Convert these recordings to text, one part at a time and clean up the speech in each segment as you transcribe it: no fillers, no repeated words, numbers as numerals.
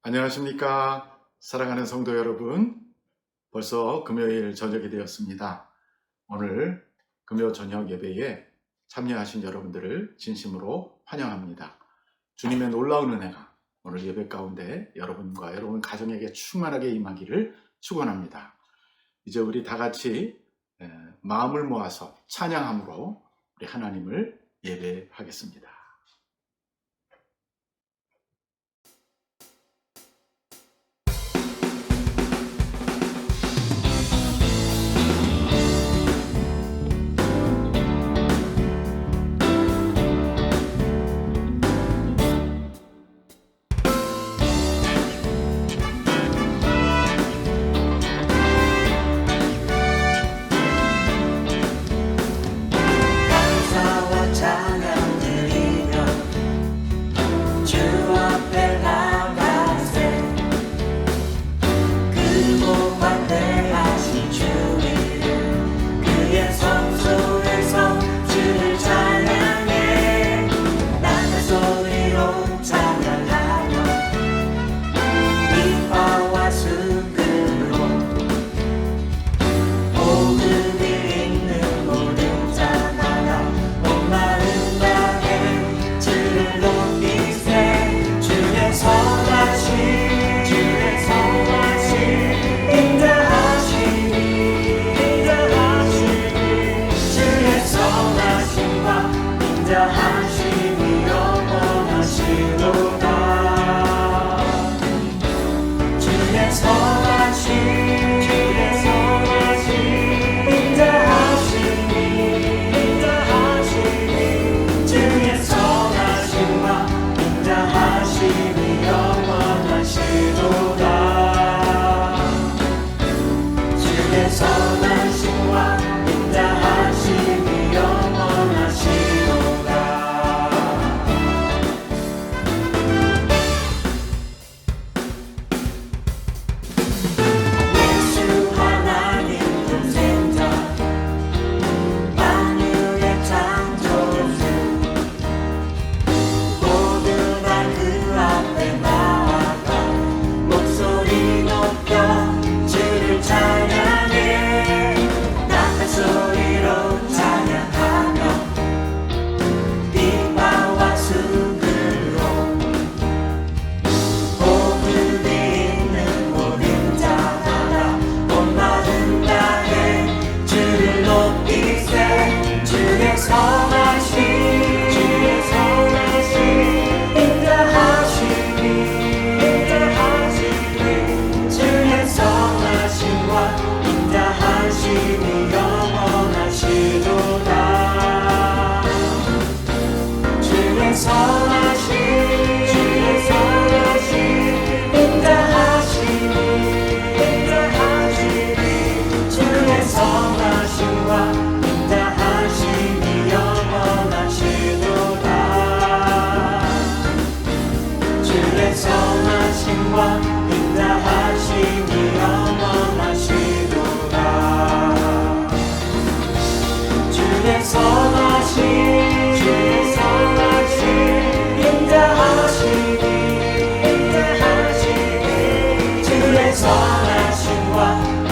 안녕하십니까. 사랑하는 성도 여러분. 벌써 금요일 저녁이 되었습니다. 오늘 금요 저녁 예배에 참여하신 여러분들을 진심으로 환영합니다. 주님의 놀라운 은혜가 오늘 예배 가운데 여러분과 여러분 가정에게 충만하게 임하기를 축원합니다. 이제 우리 다 같이 마음을 모아서 찬양함으로 우리 하나님을 예배하겠습니다. 감사와 찬양 드리며 주 앞에 나가세 크고 관대하신 주 이름 그의 성소에서 주를 찬양해 낮은 소리로 찬양하며 이파와 순금으로 복음이 있는 모든 자마다 온 마음 다해 주를 높이세 주의 선하심 인자하시니 주의 선하심과 인자하심이 영원하시도다 주의 선하심 주의 선하심과 인자하심이 영원하시도다 주의 선하심과 인자하심이 영원하시도다 예수 하나님 중생자 만유의 창조주 모두 다 그 앞에 나아가 목소리 높여 주를 찬양해 낮은 소리로 찬양하며 비파와 순금으로 복음이 있는 모든 자마다 온 마음 다해 주를 높이세 주의 선하심 주의 선하심과 인자하심이 영원하시도다 주의 선하심 인자하심이 주의 선하심과 인자하심이 영원하시도다 주의 선하심과 인자하심이 영원하시도다 주의 선하심 인자하심이 주의 선하심과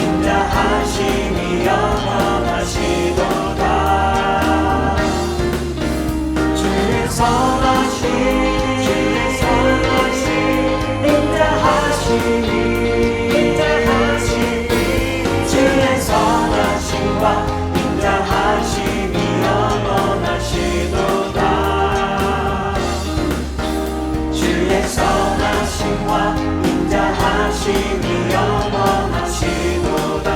인자하심이 영원하시도다 주의 선하심 인자하심이 주의 선하심과 인자하심이 영원하시도다 주의 선하심과 인자하심이 영원하시도다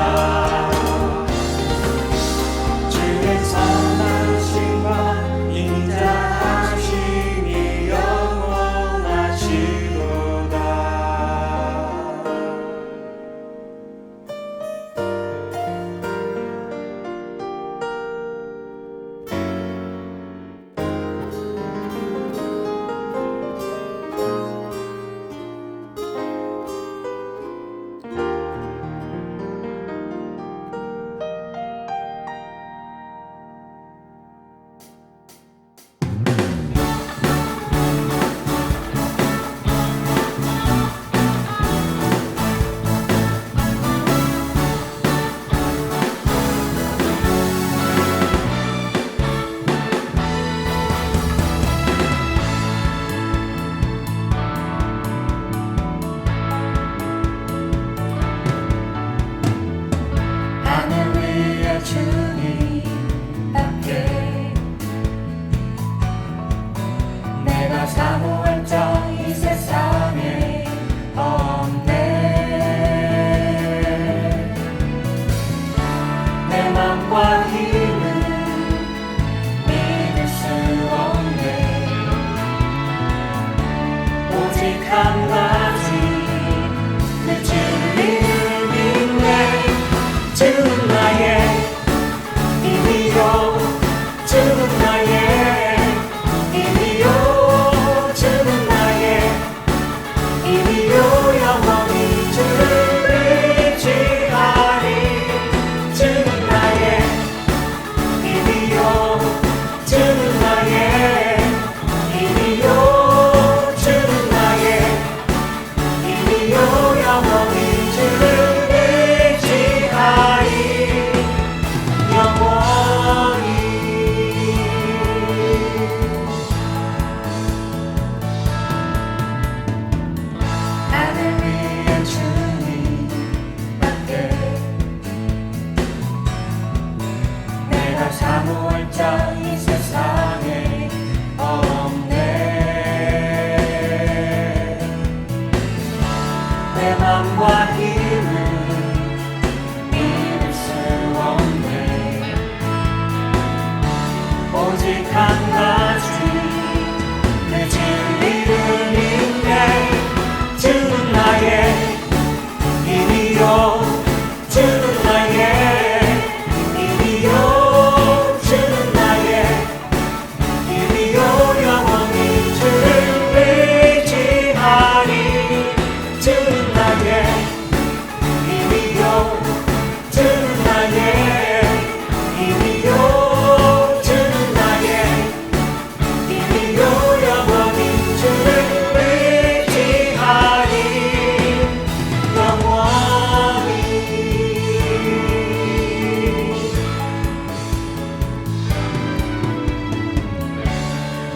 주의 선하심과 인자하심이 영원하시도다 내가 사모할 자 이 세상에 없네. 내 맘과 힘은 믿을 수 없네. 오직 한 가지 그 진리를 믿네. 주는 나의 힘이요, 주는 나의 힘이요, 주는 나의 힘이요. 영원히 주를 의지하리. 주는 나의 힘이요, 주는 나의 힘이요, 주는 나의 힘이요. 영원히 주를 의지하리. 영원히. 나를 위해 주님 밖에 내가 사모할 자 이 세상에 없네. 내 맘과 힘을 믿을 수 없네. 오직 한 가지 그 진리를 믿네. 주는 나의 힘이요, 주는 나의 힘이요, 주는 나의 힘이요. 영원히 주를 의지하리. 주는 나의 힘이요, 주는 나의 힘이요, 주는 나의 힘이요. 영원히 주를 의지하리. 영원히.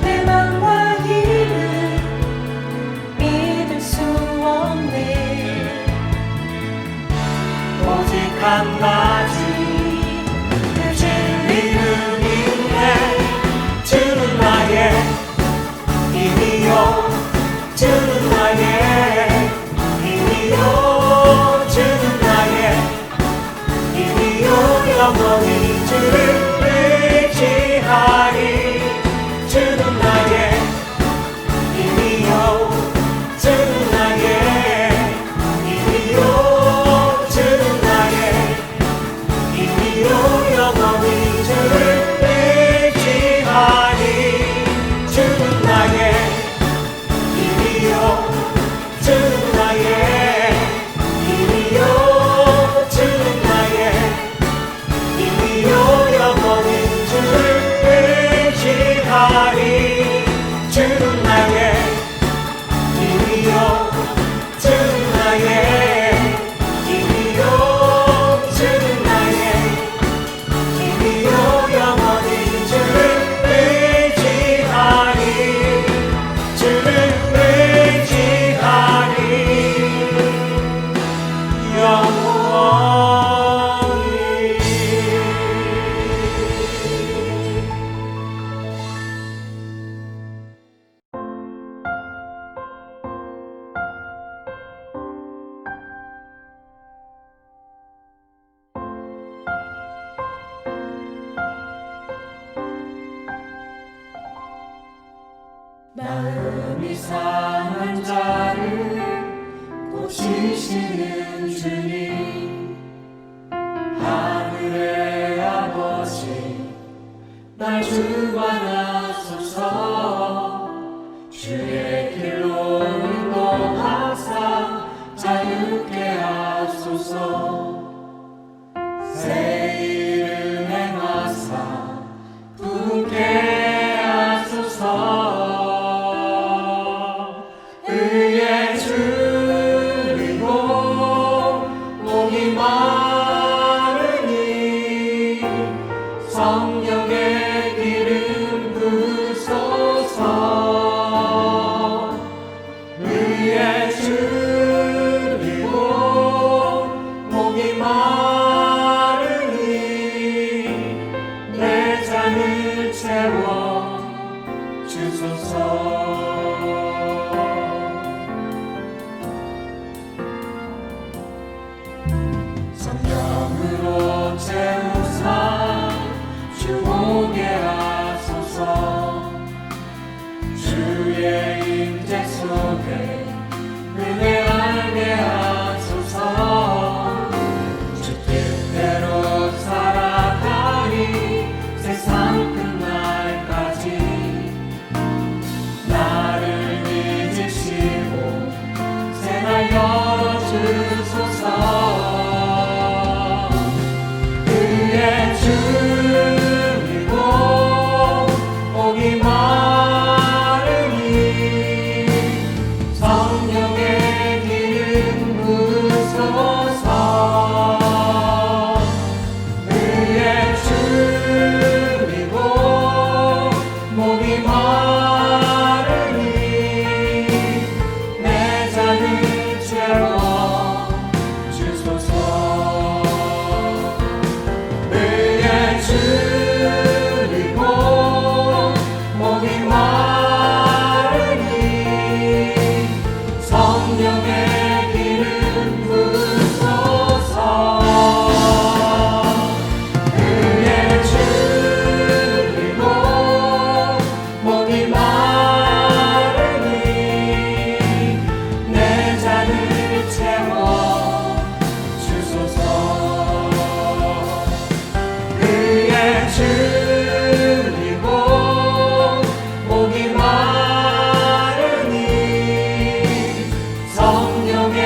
내 맘과 힘을 믿을 수 없네. 오직 한 가지 그 진리를 믿네. 주는 나의 힘이요, 주는 나의 힘이요, 주는 나의 힘이요. 영원히 주를 의지하리. 주는 나의 힘이요, 주는 나의 힘이요, 주는 나의 힘이요. 영원히 주를 의지하리. 주는 나의 힘이요, 주는 나의 힘이요, 주는 나의 힘이요. 영원히 주를 의지하리. 주는 나의 힘이요, 주는 나의 힘이요, 주는 나의 힘이요. 영원히 주를 의지하리. 주를 의지하리. 영원히. 마음이 상한 자를 고치시는 주님, 하늘의 아버지 날 주관하소서. 주의 길로 인도하사 자유케 하소서. 새 일을 행하사 부흥케 하소서. 의의 주리고 목이 마르니 성령의 기름 부으소서. 주소서. 성령으로 채우사 주 오게 하소서. 주의 임재 속에 은혜 알게 하소서. 주 뜻대로 살아가리 세상 끝날까지. 나를 믿으시고 새날 열어주소서. 그의 주이고 오기 마르니 성령의 기름 부소서. 그의 주이고 목이 마르니 내 잔을 채워 주소서. 그의 주이고 목이 마르니 성령의 기름 부소서. 그의 주이고 목이 마르니 내 잔을 채워 주소서. 그의 주이고 목이 마르니 성령의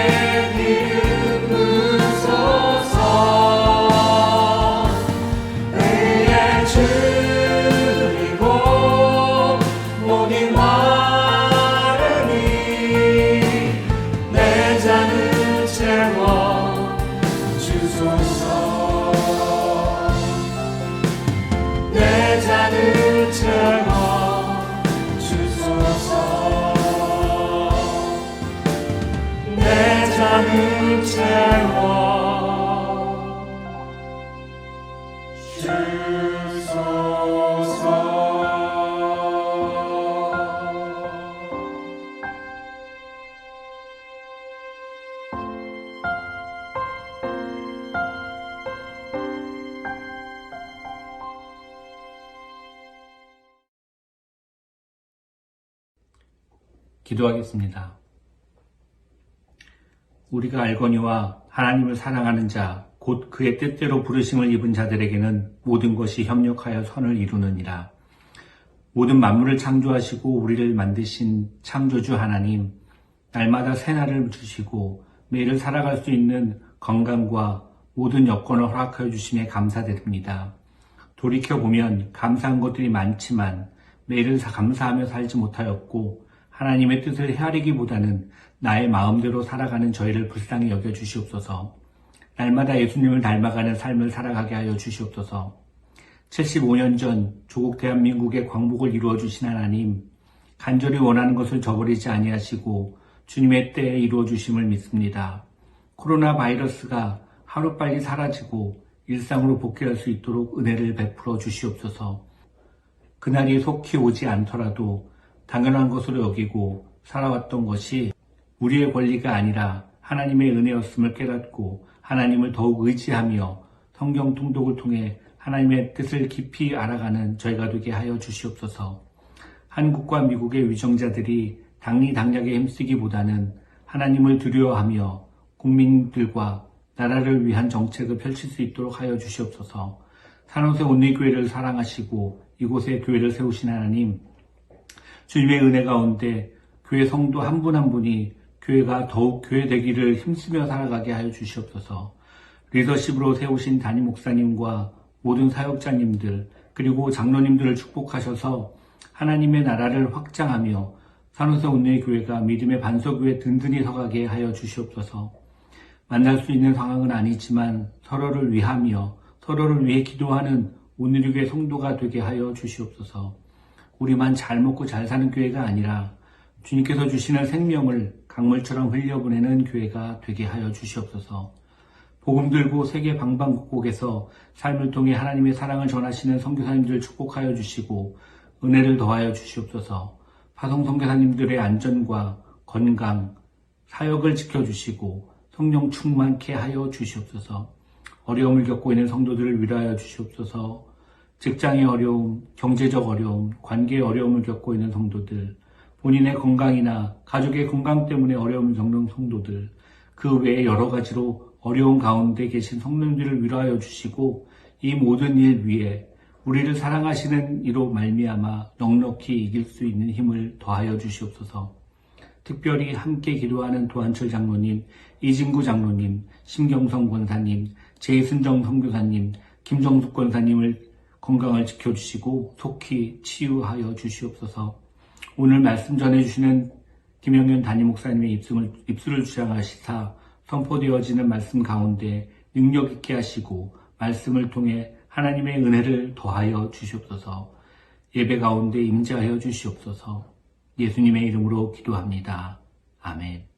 기름 부소서. 그의 주이고 목이 마르니 내 잔을 채워 주소서. 내 잔을 채워 주소서. 내 잔을 채워 주소서. 기도하겠습니다. 우리가 알거니와 하나님을 사랑하는 자, 곧 그의 뜻대로 부르심을 입은 자들에게는 모든 것이 협력하여 선을 이루느니라. 모든 만물을 창조하시고 우리를 만드신 창조주 하나님, 날마다 새날을 주시고 매일을 살아갈 수 있는 건강과 모든 여건을 허락하여 주심에 감사드립니다. 돌이켜보면 감사한 것들이 많지만 매일을 감사하며 살지 못하였고 하나님의 뜻을 헤아리기보다는 나의 마음대로 살아가는 저희를 불쌍히 여겨주시옵소서. 날마다 예수님을 닮아가는 삶을 살아가게 하여 주시옵소서. 75년 전 조국 대한민국의 광복을 이루어 주신 하나님, 간절히 원하는 것을 저버리지 아니하시고 주님의 때에 이루어 주심을 믿습니다. 코로나 바이러스가 하루빨리 사라지고 일상으로 복귀할 수 있도록 은혜를 베풀어 주시옵소서. 그날이 속히 오지 않더라도 당연한 것으로 여기고 살아왔던 것이 우리의 권리가 아니라 하나님의 은혜였음을 깨닫고 하나님을 더욱 의지하며 성경 통독을 통해 하나님의 뜻을 깊이 알아가는 저희가 되게 하여 주시옵소서. 한국과 미국의 위정자들이 당리당략에 힘쓰기보다는 하나님을 두려워하며 국민들과 나라를 위한 정책을 펼칠 수 있도록 하여 주시옵소서. 산호세 온리교회를 사랑하시고 이곳에 교회를 세우신 하나님, 주님의 은혜 가운데 교회 성도 한 분 한 분이 교회가 더욱 교회 되기를 힘쓰며 살아가게 하여 주시옵소서. 리더십으로 세우신 담임 목사님과 모든 사역자님들 그리고 장로님들을 축복하셔서 하나님의 나라를 확장하며 산호세 온누리 교회가 믿음의 반석위에 든든히 서가게 하여 주시옵소서. 만날 수 있는 상황은 아니지만 서로를 위하며 서로를 위해 기도하는 온누리 교회 성도가 되게 하여 주시옵소서. 우리만 잘 먹고 잘 사는 교회가 아니라 주님께서 주시는 생명을 강물처럼 흘려보내는 교회가 되게 하여 주시옵소서. 복음 들고 세계 방방곡곡에서 삶을 통해 하나님의 사랑을 전하시는 선교사님들 축복하여 주시고 은혜를 더하여 주시옵소서. 파송 선교사님들의 안전과 건강, 사역을 지켜주시고 성령 충만케 하여 주시옵소서. 어려움을 겪고 있는 성도들을 위로하여 주시옵소서. 직장의 어려움, 경제적 어려움, 관계의 어려움을 겪고 있는 성도들, 본인의 건강이나 가족의 건강 때문에 어려움을 겪는 성도들, 그 외에 여러 가지로 어려운 가운데 계신 성도들을 위로하여 주시고 이 모든 일 위에 우리를 사랑하시는 이로 말미암아 넉넉히 이길 수 있는 힘을 더하여 주시옵소서. 특별히 함께 기도하는 도한철 장로님, 이진구 장로님, 심경성 권사님, 제순정 선교사님, 김정숙 권사님을 건강을 지켜주시고 속히 치유하여 주시옵소서. 오늘 말씀 전해주시는 김영현 담임 목사님의 입술을 주장하시사 선포되어지는 말씀 가운데 능력 있게 하시고 말씀을 통해 하나님의 은혜를 더하여 주시옵소서. 예배 가운데 임재하여 주시옵소서. 예수님의 이름으로 기도합니다. 아멘.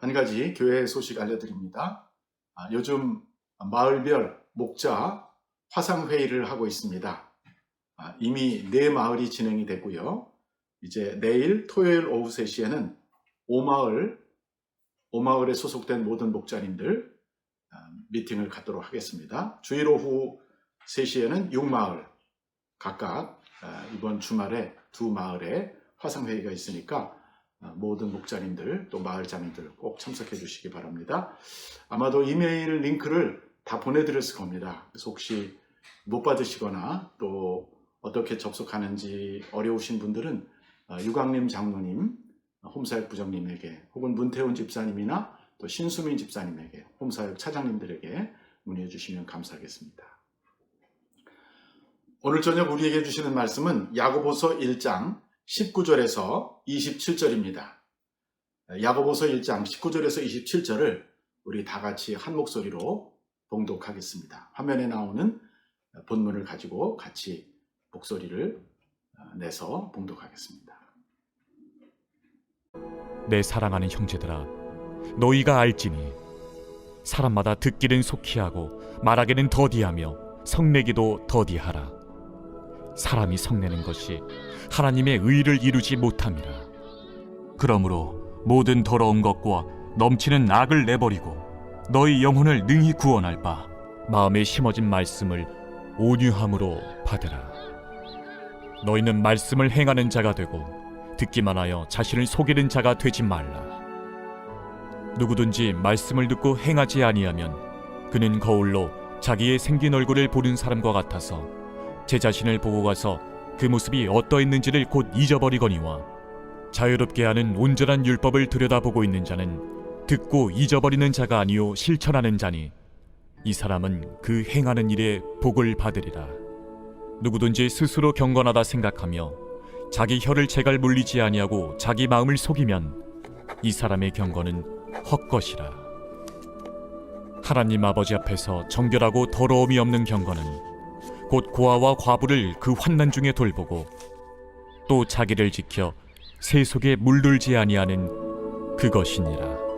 한 가지 교회 소식 알려드립니다. 요즘 마을별 목자 화상회의를 하고 있습니다. 이미 4마을이 진행이 됐고요. 이제 내일 토요일 오후 3시에는 5마을에 소속된 모든 목자님들 미팅을 갖도록 하겠습니다. 주일 오후 3시에는 6마을 각각 이번 주말에 2마을에 화상회의가 있으니까 모든 목자님들 또 마을장님들 꼭 참석해 주시기 바랍니다. 아마도 이메일 링크를 다 보내드렸을 겁니다. 그래서 혹시 못 받으시거나 또 어떻게 접속하는지 어려우신 분들은 유광림 장로님, 홈사역 부장님에게 혹은 문태훈 집사님이나 또 신수민 집사님에게 홈사역 차장님들에게 문의해 주시면 감사하겠습니다. 오늘 저녁 우리에게 주시는 말씀은 야고보서 1장 19절에서 27절입니다. 야고보서 1장 19절에서 27절을 우리 다 같이 한 목소리로 봉독하겠습니다. 화면에 나오는 본문을 가지고 같이 목소리를 내서 봉독하겠습니다. 내 사랑하는 형제들아, 너희가 알지니 사람마다 듣기는 속히 하고 말하기는 더디하며 성내기도 더디하라. 사람이 성내는 것이 하나님의 의를 이루지 못함이라. 그러므로 모든 더러운 것과 넘치는 악을 내버리고 너희 영혼을 능히 구원할 바 마음에 심어진 말씀을 온유함으로 받으라. 너희는 말씀을 행하는 자가 되고 듣기만 하여 자신을 속이는 자가 되지 말라. 누구든지 말씀을 듣고 행하지 아니하면 그는 거울로 자기의 생긴 얼굴을 보는 사람과 같아서 제 자신을 보고 가서 그 모습이 어떠했는지를 곧 잊어버리거니와 자유롭게 하는 온전한 율법을 들여다보고 있는 자는 듣고 잊어버리는 자가 아니요 실천하는 자니 이 사람은 그 행하는 일에 복을 받으리라. 누구든지 스스로 경건하다 생각하며 자기 혀를 제갈 물리지 아니하고 자기 마음을 속이면 이 사람의 경건은 헛것이라. 하나님 아버지 앞에서 정결하고 더러움이 없는 경건은 곧 고아와 과부를 그 환난 중에 돌보고 또 자기를 지켜 새 속에 물들지 아니하는 그것이니라.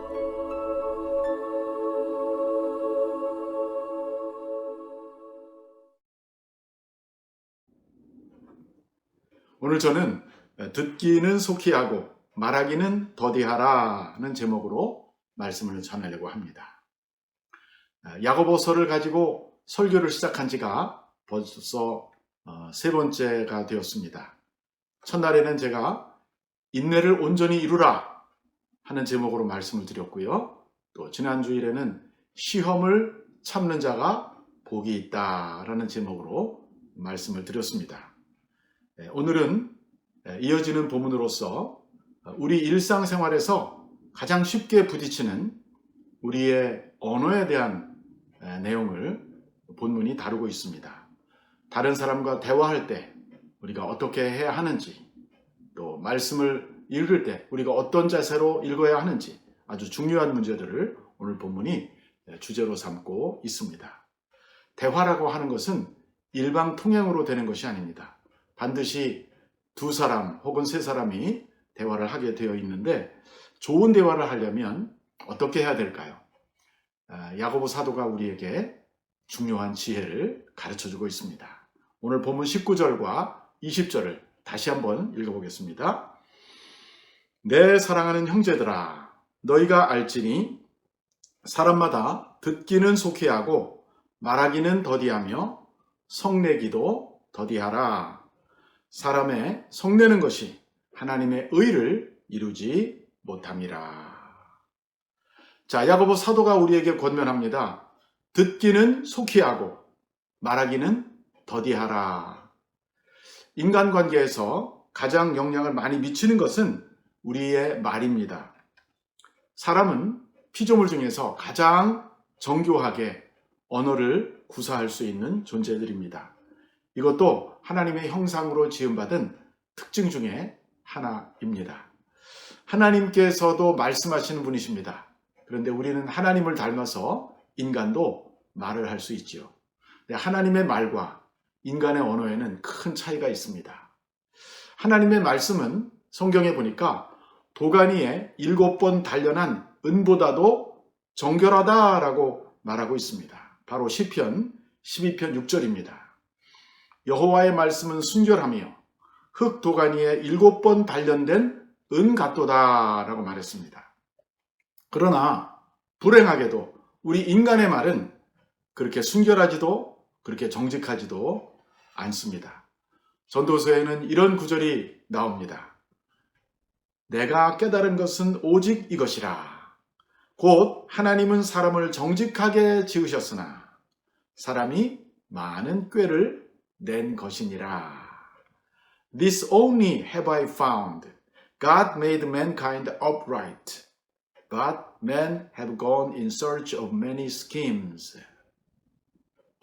오늘 저는 듣기는 속히 하고 말하기는 더디하라는 제목으로 말씀을 전하려고 합니다. 야고보서를 가지고 설교를 시작한 지가 벌써 3번째가 되었습니다. 첫날에는 제가 인내를 온전히 이루라 하는 제목으로 말씀을 드렸고요. 또 지난 주일에는 시험을 참는 자가 복이 있다라는 제목으로 말씀을 드렸습니다. 오늘은 이어지는 본문으로서 우리 일상생활에서 가장 쉽게 부딪히는 우리의 언어에 대한 내용을 본문이 다루고 있습니다. 다른 사람과 대화할 때 우리가 어떻게 해야 하는지, 또 말씀을 읽을 때 우리가 어떤 자세로 읽어야 하는지 아주 중요한 문제들을 오늘 본문이 주제로 삼고 있습니다. 대화라고 하는 것은 일방통행으로 되는 것이 아닙니다. 반드시 두 사람 혹은 세 사람이 대화를 하게 되어 있는데, 좋은 대화를 하려면 어떻게 해야 될까요? 야고보 사도가 우리에게 중요한 지혜를 가르쳐주고 있습니다. 오늘 본문 19절과 20절을 다시 한번 읽어보겠습니다. 내 사랑하는 형제들아, 너희가 알지니 사람마다 듣기는 속히 하고 말하기는 더디하며 성내기도 더디하라. 사람의 성내는 것이 하나님의 의를 이루지 못함이라. 자, 야고보 사도가 우리에게 권면합니다. 듣기는 속히 하고 말하기는 더디하라. 인간관계에서 가장 영향을 많이 미치는 것은 우리의 말입니다. 사람은 피조물 중에서 가장 정교하게 언어를 구사할 수 있는 존재들입니다. 이것도 하나님의 형상으로 지음받은 특징 중에 하나입니다. 하나님께서도 말씀하시는 분이십니다. 그런데 우리는 하나님을 닮아서 인간도 말을 할 수 있지요. 하나님의 말과 인간의 언어에는 큰 차이가 있습니다. 하나님의 말씀은 성경에 보니까 도가니에 7번 단련한 은보다도 정결하다라고 말하고 있습니다. 바로 시편 12편 6절입니다. 여호와의 말씀은 순결하며 흙 도가니에 7번 단련된 은 같도다라고 말했습니다. 그러나 불행하게도 우리 인간의 말은 그렇게 순결하지도 그렇게 정직하지도 않습니다. 전도서에는 이런 구절이 나옵니다. 내가 깨달은 것은 오직 이것이라. 곧 하나님은 사람을 정직하게 지으셨으나 사람이 많은 꾀를 낸 것이니라. This only have I found. God made mankind upright, but men have gone in search of many schemes.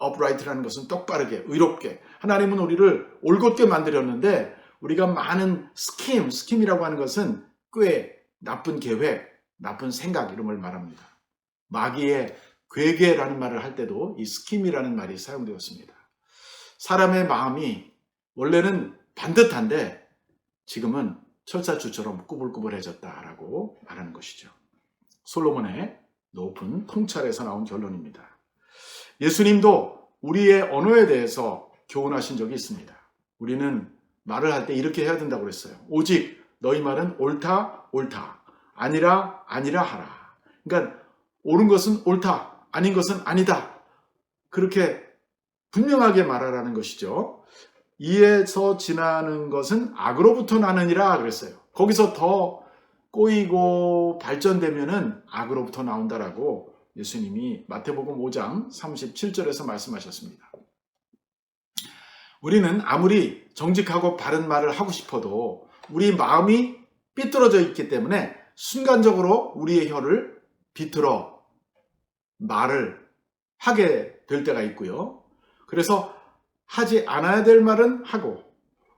upright라는 것은 똑바르게, 의롭게. 하나님은 우리를 올곧게 만들었는데 우리가 많은 scheme이라고 하는 것은 꽤, 나쁜 계획, 나쁜 생각 이런 걸 말합니다. 마귀의 괴계라는 말을 할 때도 이 scheme이라는 말이 사용되었습니다. 사람의 마음이 원래는 반듯한데 지금은 철사주처럼 꾸불꾸불해졌다라고 말하는 것이죠. 솔로몬의 높은 통찰에서 나온 결론입니다. 예수님도 우리의 언어에 대해서 교훈하신 적이 있습니다. 우리는 말을 할 때 이렇게 해야 된다고 그랬어요. 오직 너희 말은 옳다, 옳다. 아니라, 아니라 하라. 그러니까 옳은 것은 옳다, 아닌 것은 아니다. 그렇게 분명하게 말하라는 것이죠. 이에서 지나는 것은 악으로부터 나느니라 그랬어요. 거기서 더 꼬이고 발전되면은 악으로부터 나온다라고 예수님이 마태복음 5장 37절에서 말씀하셨습니다. 우리는 아무리 정직하고 바른 말을 하고 싶어도 우리 마음이 삐뚤어져 있기 때문에 순간적으로 우리의 혀를 비틀어 말을 하게 될 때가 있고요. 그래서 하지 않아야 될 말은 하고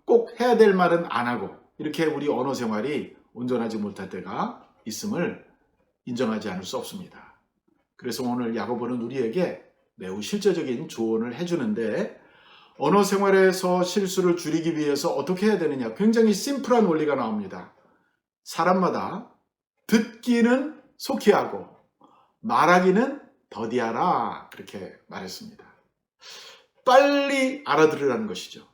꼭 해야 될 말은 안 하고 이렇게 우리 언어 생활이 온전하지 못할 때가 있음을 인정하지 않을 수 없습니다. 그래서 오늘 야고보는 우리에게 매우 실제적인 조언을 해주는데 언어 생활에서 실수를 줄이기 위해서 어떻게 해야 되느냐, 굉장히 심플한 원리가 나옵니다. 사람마다 듣기는 속히 하고 말하기는 더디하라 그렇게 말했습니다. 빨리 알아들으라는 것이죠.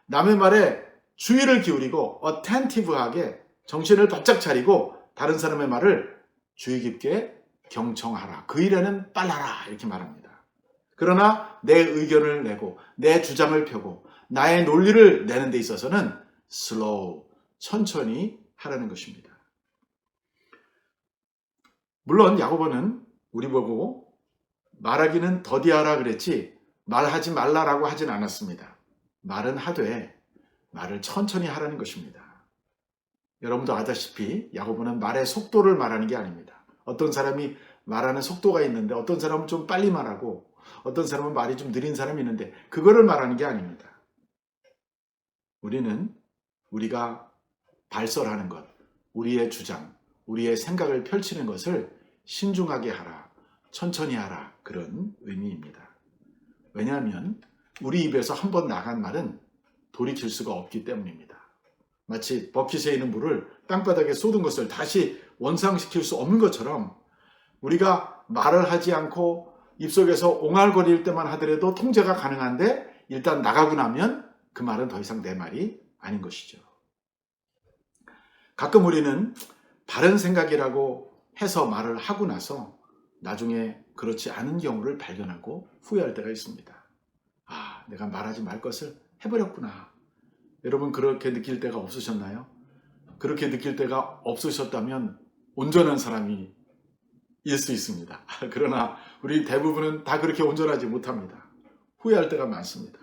남의 말에 주의를 기울이고 attentive하게 정신을 바짝 차리고 다른 사람의 말을 주의 깊게 경청하라. 그 일에는 빨라라 이렇게 말합니다. 그러나 내 의견을 내고 내 주장을 펴고 나의 논리를 내는 데 있어서는 slow, 천천히 하라는 것입니다. 물론 야고보는 우리 보고 말하기는 더디하라 그랬지 말하지 말라라고 하진 않았습니다. 말은 하되 말을 천천히 하라는 것입니다. 여러분도 아다시피 야고보는 말의 속도를 말하는 게 아닙니다. 어떤 사람이 말하는 속도가 있는데 어떤 사람은 좀 빨리 말하고 어떤 사람은 말이 좀 느린 사람이 있는데 그거를 말하는 게 아닙니다. 우리는 우리가 발설하는 것, 우리의 주장, 우리의 생각을 펼치는 것을 신중하게 하라, 천천히 하라, 그런 의미입니다. 왜냐하면 우리 입에서 한번 나간 말은 돌이킬 수가 없기 때문입니다. 마치 버킷에 있는 물을 땅바닥에 쏟은 것을 다시 원상시킬 수 없는 것처럼 우리가 말을 하지 않고 입속에서 옹알거릴 때만 하더라도 통제가 가능한데 일단 나가고 나면 그 말은 더 이상 내 말이 아닌 것이죠. 가끔 우리는 바른 생각이라고 해서 말을 하고 나서 나중에 그렇지 않은 경우를 발견하고 후회할 때가 있습니다. 아, 내가 말하지 말 것을 해버렸구나. 여러분 그렇게 느낄 때가 없으셨나요? 그렇게 느낄 때가 없으셨다면 온전한 사람이 일 수 있습니다. 그러나 우리 대부분은 다 그렇게 온전하지 못합니다. 후회할 때가 많습니다.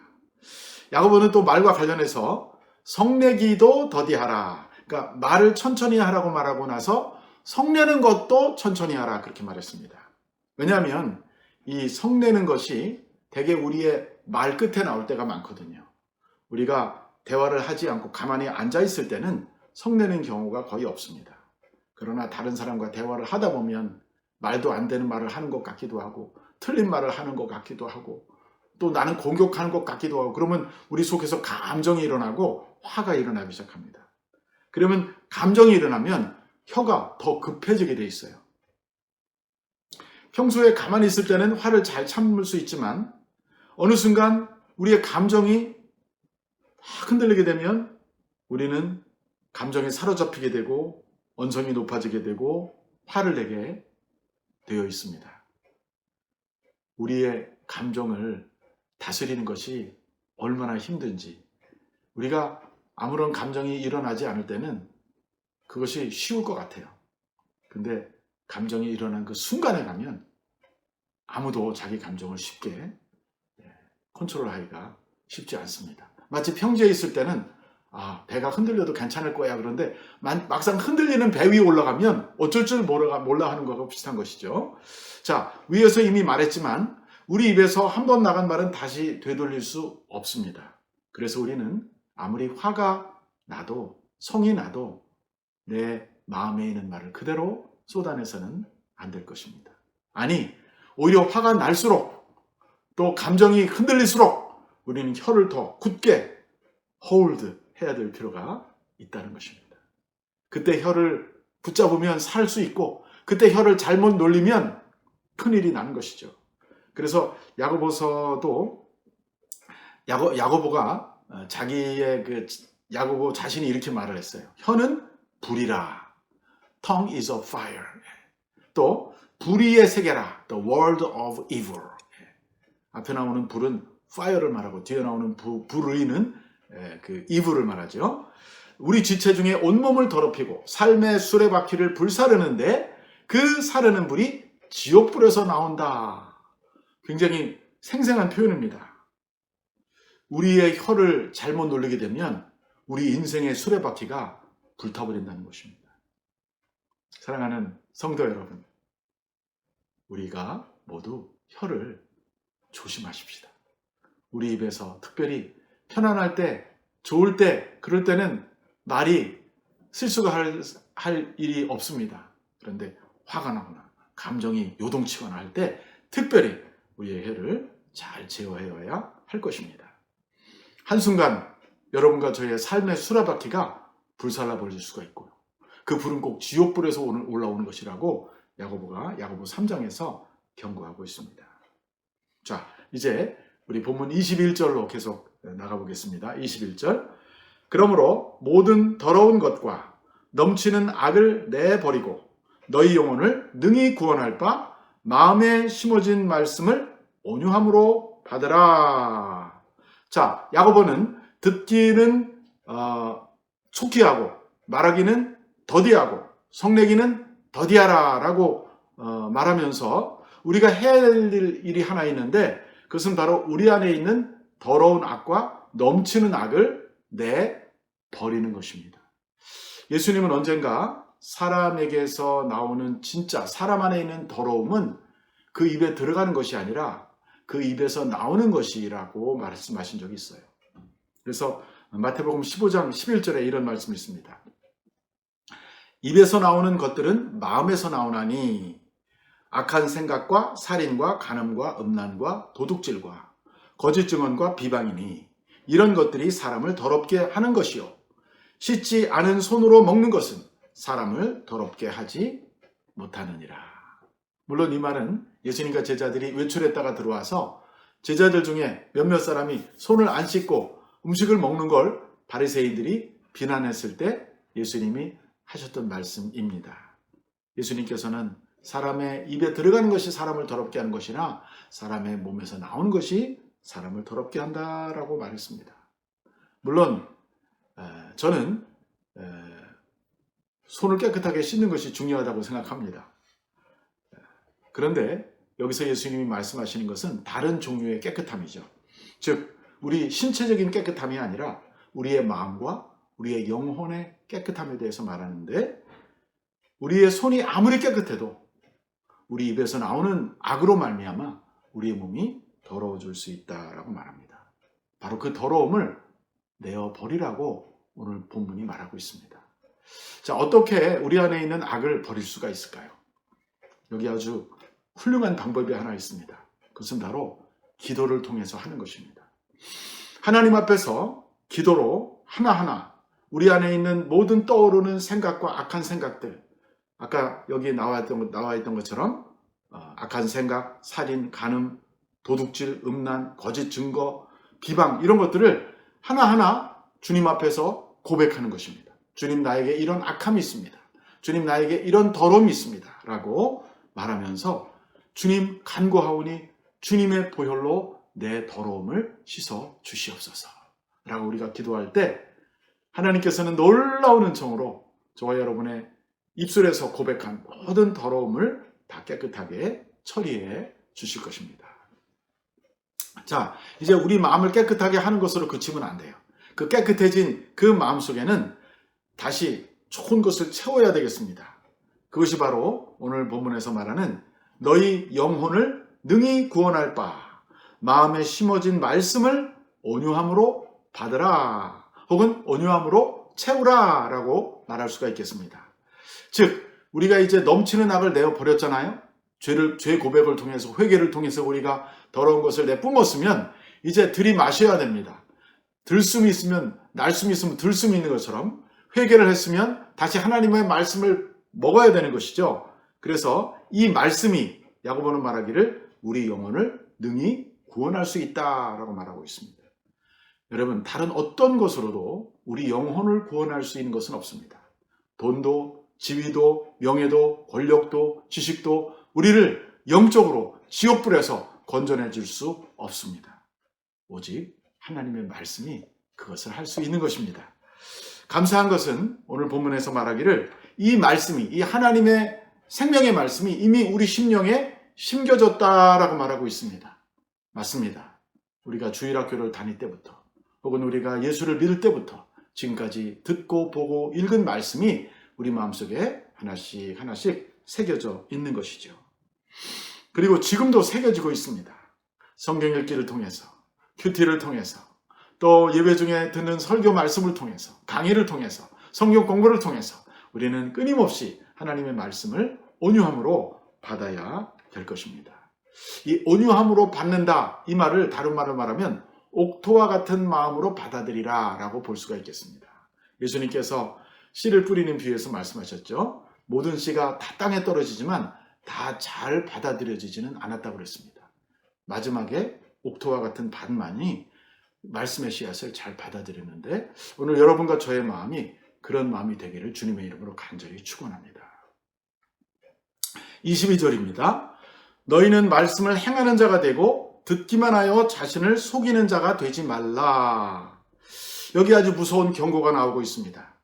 야고보는 또 말과 관련해서 성내기도 더디하라. 그러니까 말을 천천히 하라고 말하고 나서 성내는 것도 천천히 하라 그렇게 말했습니다. 왜냐하면 이 성내는 것이 대개 우리의 말 끝에 나올 때가 많거든요. 우리가 대화를 하지 않고 가만히 앉아 있을 때는 성내는 경우가 거의 없습니다. 그러나 다른 사람과 대화를 하다 보면 말도 안 되는 말을 하는 것 같기도 하고 틀린 말을 하는 것 같기도 하고 또 나는 공격하는 것 같기도 하고 그러면 우리 속에서 감정이 일어나고 화가 일어나기 시작합니다. 그러면 감정이 일어나면 혀가 더 급해지게 돼 있어요. 평소에 가만히 있을 때는 화를 잘 참을 수 있지만 어느 순간 우리의 감정이 확 흔들리게 되면 우리는 감정에 사로잡히게 되고 언성이 높아지게 되고 화를 내게 되어 있습니다. 우리의 감정을 다스리는 것이 얼마나 힘든지 우리가 아무런 감정이 일어나지 않을 때는 그것이 쉬울 것 같아요. 근데 감정이 일어난 그 순간에 가면 아무도 자기 감정을 쉽게 컨트롤하기가 쉽지 않습니다. 마치 평지에 있을 때는 배가 흔들려도 괜찮을 거야. 그런데 막상 흔들리는 배 위에 올라가면 어쩔 줄 몰라 하는 것과 비슷한 것이죠. 자, 위에서 이미 말했지만 우리 입에서 한 번 나간 말은 다시 되돌릴 수 없습니다. 그래서 우리는 아무리 화가 나도 성이 나도 내 마음에 있는 말을 그대로 쏟아내서는 안 될 것입니다. 아니, 오히려 화가 날수록 또 감정이 흔들릴수록 우리는 혀를 더 굳게 홀드 해야 될 필요가 있다는 것입니다. 그때 혀를 붙잡으면 살 수 있고 그때 혀를 잘못 놀리면 큰일이 나는 것이죠. 그래서 야고보서도 야고보가 자기의 야고보 자신이 이렇게 말을 했어요. 혀는 불이라. Tongue is a fire. 또 불의의 세계라. The world of evil. 앞에 나오는 불은 fire를 말하고 뒤에 나오는 불의는 그 evil을 말하죠. 우리 지체 중에 온몸을 더럽히고 삶의 수레바퀴를 불사르는데 그 사르는 불이 지옥불에서 나온다. 굉장히 생생한 표현입니다. 우리의 혀를 잘못 놀리게 되면 우리 인생의 수레바퀴가 불타버린다는 것입니다. 사랑하는 성도 여러분, 우리가 모두 혀를 조심하십시다. 우리 입에서 특별히 편안할 때, 좋을 때, 그럴 때는 말이 실수가 할 일이 없습니다. 그런데 화가 나거나 감정이 요동치거나 할 때 특별히 우리의 혀를 잘 제어해야 할 것입니다. 한순간 여러분과 저의 삶의 수레바퀴가 불살라 버릴 수가 있고요. 그 불은 꼭 지옥불에서 올라오는 것이라고 야고보가 야고보 3장에서 경고하고 있습니다. 자, 이제 우리 본문 21절로 계속 나가보겠습니다. 21절. 그러므로 모든 더러운 것과 넘치는 악을 내버리고 너희 영혼을 능히 구원할 바 마음에 심어진 말씀을 온유함으로 받으라. 자, 야고보는 듣기는 속히 하고 말하기는 더디하고 성내기는 더디하라 라고 말하면서 우리가 해야 할 일이 하나 있는데 그것은 바로 우리 안에 있는 더러운 악과 넘치는 악을 내버리는 것입니다. 예수님은 언젠가 사람에게서 나오는 진짜 사람 안에 있는 더러움은 그 입에 들어가는 것이 아니라 그 입에서 나오는 것이라고 말씀하신 적이 있어요. 그래서 마태복음 15장 11절에 이런 말씀이 있습니다. 입에서 나오는 것들은 마음에서 나오나니 악한 생각과 살인과 간음과 음란과 도둑질과 거짓 증언과 비방이니 이런 것들이 사람을 더럽게 하는 것이요 씻지 않은 손으로 먹는 것은 사람을 더럽게 하지 못하느니라. 물론 이 말은 예수님과 제자들이 외출했다가 들어와서 제자들 중에 몇몇 사람이 손을 안 씻고 음식을 먹는 걸 바리새인들이 비난했을 때 예수님이 하셨던 말씀입니다. 예수님께서는 사람의 입에 들어가는 것이 사람을 더럽게 하는 것이나 사람의 몸에서 나오는 것이 사람을 더럽게 한다라고 말했습니다. 물론 저는 손을 깨끗하게 씻는 것이 중요하다고 생각합니다. 그런데 여기서 예수님이 말씀하시는 것은 다른 종류의 깨끗함이죠. 즉 우리 신체적인 깨끗함이 아니라 우리의 마음과 우리의 영혼의 깨끗함에 대해서 말하는데, 우리의 손이 아무리 깨끗해도 우리 입에서 나오는 악으로 말미암아 우리의 몸이 더러워질 수 있다라고 말합니다. 바로 그 더러움을 내어버리라고 오늘 본문이 말하고 있습니다. 자, 어떻게 우리 안에 있는 악을 버릴 수가 있을까요? 여기 아주 훌륭한 방법이 하나 있습니다. 그것은 바로 기도를 통해서 하는 것입니다. 하나님 앞에서 기도로 하나하나 우리 안에 있는 모든 떠오르는 생각과 악한 생각들, 아까 여기 나와 있던 것처럼 악한 생각, 살인, 간음, 도둑질, 음란, 거짓 증거, 비방, 이런 것들을 하나하나 주님 앞에서 고백하는 것입니다. 주님, 나에게 이런 악함이 있습니다. 주님, 나에게 이런 더러움이 있습니다. 라고 말하면서 주님 간구하오니 주님의 보혈로 내 더러움을 씻어 주시옵소서 라고 우리가 기도할 때 하나님께서는 놀라운 은총으로 저와 여러분의 입술에서 고백한 모든 더러움을 다 깨끗하게 처리해 주실 것입니다. 자, 이제 우리 마음을 깨끗하게 하는 것으로 그치면 안 돼요. 그 깨끗해진 그 마음 속에는 다시 좋은 것을 채워야 되겠습니다. 그것이 바로 오늘 본문에서 말하는 너희 영혼을 능히 구원할 바 마음에 심어진 말씀을 온유함으로 받으라, 혹은 온유함으로 채우라 라고 말할 수가 있겠습니다. 즉 우리가 이제 넘치는 악을 내어버렸잖아요. 죄 고백을 통해서, 회개를 통해서 우리가 더러운 것을 내뿜었으면 이제 들이마셔야 됩니다. 들숨이 있으면 날숨이 있으면 들숨이 있는 것처럼 회개를 했으면 다시 하나님의 말씀을 먹어야 되는 것이죠. 그래서 이 말씀이, 야고보는 말하기를 우리 영혼을 능히 구원할 수 있다라고 말하고 있습니다. 여러분, 다른 어떤 것으로도 우리 영혼을 구원할 수 있는 것은 없습니다. 돈도, 지위도, 명예도, 권력도, 지식도 우리를 영적으로 지옥불에서 건져내 줄 수 없습니다. 오직 하나님의 말씀이 그것을 할 수 있는 것입니다. 감사한 것은 오늘 본문에서 말하기를 이 말씀이, 이 하나님의 생명의 말씀이 이미 우리 심령에 심겨졌다라고 말하고 있습니다. 맞습니다. 우리가 주일학교를 다닐 때부터 혹은 우리가 예수를 믿을 때부터 지금까지 듣고 보고 읽은 말씀이 우리 마음속에 하나씩 하나씩 새겨져 있는 것이죠. 그리고 지금도 새겨지고 있습니다. 성경 읽기를 통해서, 큐티를 통해서, 또 예배 중에 듣는 설교 말씀을 통해서, 강의를 통해서, 성경 공부를 통해서 우리는 끊임없이 하나님의 말씀을 온유함으로 받아야 될 것입니다. 이 온유함으로 받는다, 이 말을 다른 말로 말하면 옥토와 같은 마음으로 받아들이라 라고 볼 수가 있겠습니다. 예수님께서 씨를 뿌리는 비유에서 말씀하셨죠. 모든 씨가 다 땅에 떨어지지만 다 잘 받아들여지지는 않았다고 그랬습니다. 마지막에 옥토와 같은 밭만이 말씀의 씨앗을 잘 받아들였는데, 오늘 여러분과 저의 마음이 그런 마음이 되기를 주님의 이름으로 간절히 축원합니다. 22절입니다. 너희는 말씀을 행하는 자가 되고 듣기만 하여 자신을 속이는 자가 되지 말라. 여기 아주 무서운 경고가 나오고 있습니다.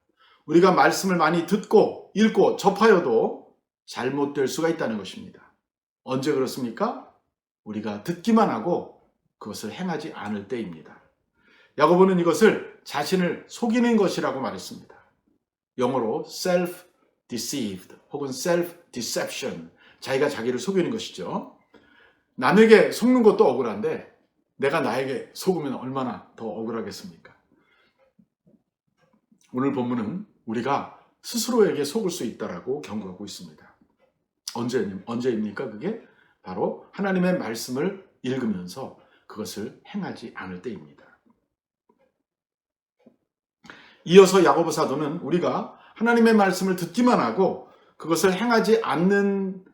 우리가 말씀을 많이 듣고 읽고 접하여도 잘못될 수가 있다는 것입니다. 언제 그렇습니까? 우리가 듣기만 하고 그것을 행하지 않을 때입니다. 야고보는 이것을 자신을 속이는 것이라고 말했습니다. 영어로 self-deceived 혹은 self-deception, 자기가 자기를 속이는 것이죠. 남에게 속는 것도 억울한데 내가 나에게 속으면 얼마나 더 억울하겠습니까? 오늘 본문은 우리가 스스로에게 속을 수 있다라고 경고하고 있습니다. 언제입니까? 그게 바로 하나님의 말씀을 읽으면서 그것을 행하지 않을 때입니다. 이어서 야고보 사도는 우리가 하나님의 말씀을 듣기만 하고 그것을 행하지 않을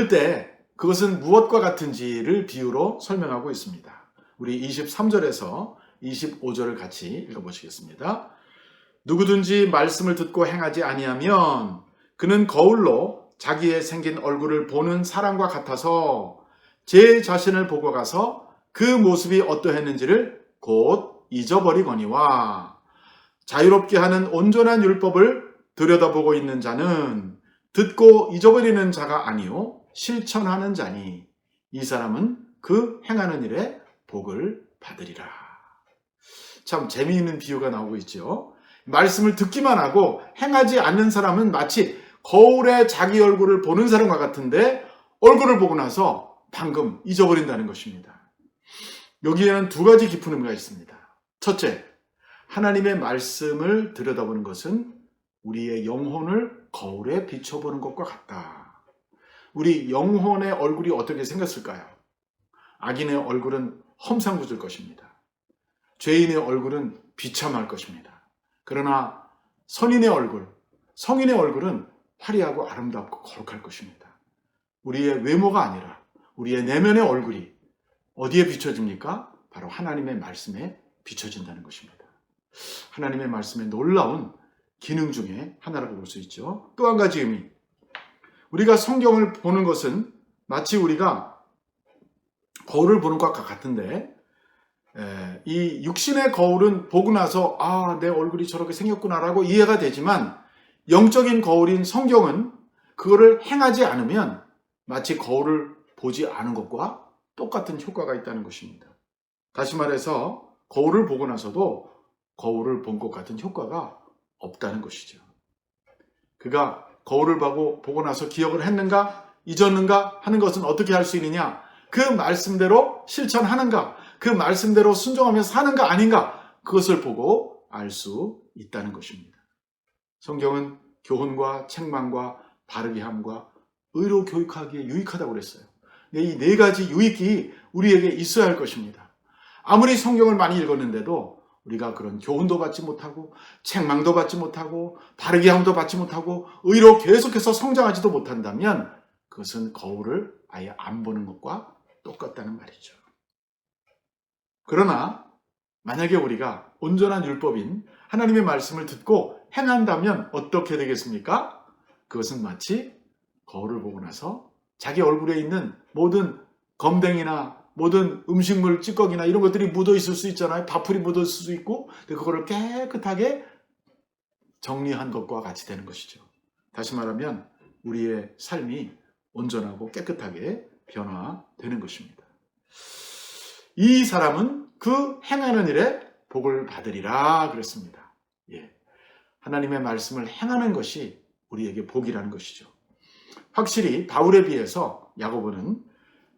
때 그것은 무엇과 같은지를 비유로 설명하고 있습니다. 우리 23절에서 25절을 같이 읽어보시겠습니다. 누구든지 말씀을 듣고 행하지 아니하면 그는 거울로 자기의 생긴 얼굴을 보는 사람과 같아서 제 자신을 보고 가서 그 모습이 어떠했는지를 곧 잊어버리거니와 자유롭게 하는 온전한 율법을 들여다보고 있는 자는 듣고 잊어버리는 자가 아니요 실천하는 자니 이 사람은 그 행하는 일에 복을 받으리라. 참 재미있는 비유가 나오고 있죠. 말씀을 듣기만 하고 행하지 않는 사람은 마치 거울에 자기 얼굴을 보는 사람과 같은데 얼굴을 보고 나서 방금 잊어버린다는 것입니다. 여기에는 두 가지 깊은 의미가 있습니다. 첫째, 하나님의 말씀을 들여다보는 것은 우리의 영혼을 거울에 비춰보는 것과 같다. 우리 영혼의 얼굴이 어떻게 생겼을까요? 악인의 얼굴은 험상궂을 것입니다. 죄인의 얼굴은 비참할 것입니다. 그러나 선인의 얼굴, 성인의 얼굴은 화려하고 아름답고 거룩할 것입니다. 우리의 외모가 아니라 우리의 내면의 얼굴이 어디에 비춰집니까? 바로 하나님의 말씀에 비춰진다는 것입니다. 하나님의 말씀의 놀라운 기능 중에 하나라고 볼 수 있죠. 또 한 가지 의미, 우리가 성경을 보는 것은 마치 우리가 거울을 보는 것과 같은데 이 육신의 거울은 보고 나서 내 얼굴이 저렇게 생겼구나라고 이해가 되지만 영적인 거울인 성경은 그거를 행하지 않으면 마치 거울을 보지 않은 것과 똑같은 효과가 있다는 것입니다. 다시 말해서 거울을 보고 나서도 거울을 본 것 같은 효과가 없다는 것이죠. 그가 거울을 보고 나서 기억을 했는가 잊었는가 하는 것은 어떻게 할 수 있느냐, 그 말씀대로 실천하는가, 그 말씀대로 순종하며 사는가 아닌가, 그것을 보고 알 수 있다는 것입니다. 성경은 교훈과 책망과 바르게 함과 의로 교육하기에 유익하다고 그랬어요. 이 네 가지 유익이 우리에게 있어야 할 것입니다. 아무리 성경을 많이 읽었는데도 우리가 그런 교훈도 받지 못하고 책망도 받지 못하고 바르게 함도 받지 못하고 의로 계속해서 성장하지도 못한다면 그것은 거울을 아예 안 보는 것과 똑같다는 말이죠. 그러나 만약에 우리가 온전한 율법인 하나님의 말씀을 듣고 행한다면 어떻게 되겠습니까? 그것은 마치 거울을 보고 나서 자기 얼굴에 있는 모든 검댕이나 모든 음식물 찌꺼기나 이런 것들이 묻어 있을 수 있잖아요. 밥풀이 묻어 있을 수 있고, 그거를 깨끗하게 정리한 것과 같이 되는 것이죠. 다시 말하면 우리의 삶이 온전하고 깨끗하게 변화되는 것입니다. 이 사람은 그 행하는 일에 복을 받으리라 그랬습니다. 하나님의 말씀을 행하는 것이 우리에게 복이라는 것이죠. 확실히 바울에 비해서 야고보는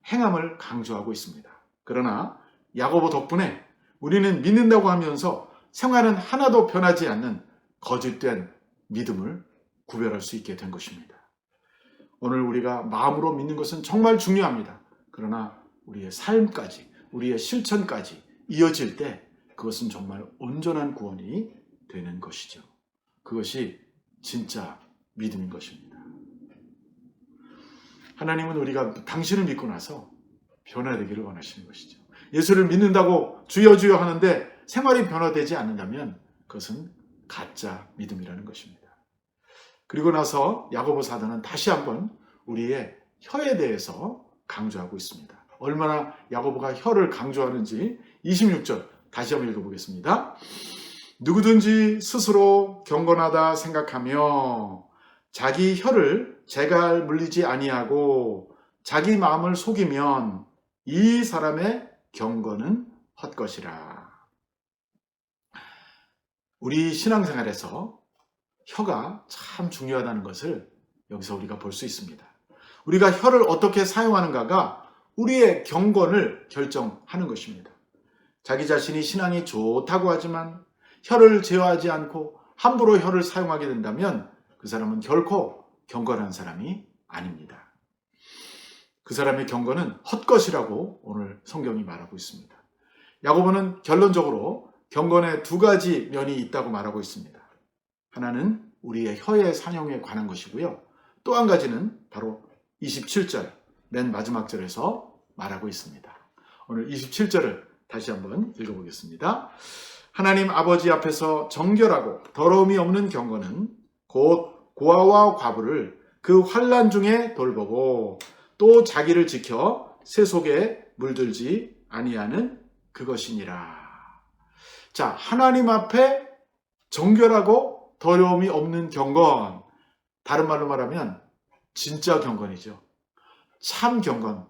행함을 강조하고 있습니다. 그러나 야고보 덕분에 우리는 믿는다고 하면서 생활은 하나도 변하지 않는 거짓된 믿음을 구별할 수 있게 된 것입니다. 오늘 우리가 마음으로 믿는 것은 정말 중요합니다. 그러나 우리의 삶까지, 우리의 실천까지 이어질 때 그것은 정말 온전한 구원이 되는 것이죠. 그것이 진짜 믿음인 것입니다. 하나님은 우리가 당신을 믿고 나서 변화되기를 원하시는 것이죠. 예수를 믿는다고 주여 주여 하는데 생활이 변화되지 않는다면 그것은 가짜 믿음이라는 것입니다. 그리고 나서 야고보 사도는 다시 한번 우리의 혀에 대해서 강조하고 있습니다. 얼마나 야고보가 혀를 강조하는지 26절 다시 한번 읽어보겠습니다. 누구든지 스스로 경건하다 생각하며 자기 혀를 재갈 물리지 아니하고 자기 마음을 속이면 이 사람의 경건은 헛것이라. 우리 신앙생활에서 혀가 참 중요하다는 것을 여기서 우리가 볼 수 있습니다. 우리가 혀를 어떻게 사용하는가가 우리의 경건을 결정하는 것입니다. 자기 자신이 신앙이 좋다고 하지만 혀를 제어하지 않고 함부로 혀를 사용하게 된다면 그 사람은 결코 경건한 사람이 아닙니다. 그 사람의 경건은 헛것이라고 오늘 성경이 말하고 있습니다. 야고보는 결론적으로 경건에 두 가지 면이 있다고 말하고 있습니다. 하나는 우리의 혀의 사용에 관한 것이고요. 또 한 가지는 바로 27절 맨 마지막 절에서 말하고 있습니다. 오늘 27절을 다시 한번 읽어보겠습니다. 하나님 아버지 앞에서 정결하고 더러움이 없는 경건은 곧 고아와 과부를 그 환난 중에 돌보고 또 자기를 지켜 세속에 물들지 아니하는 그것이니라. 자, 하나님 앞에 정결하고 더러움이 없는 경건, 다른 말로 말하면 진짜 경건이죠. 참 경건.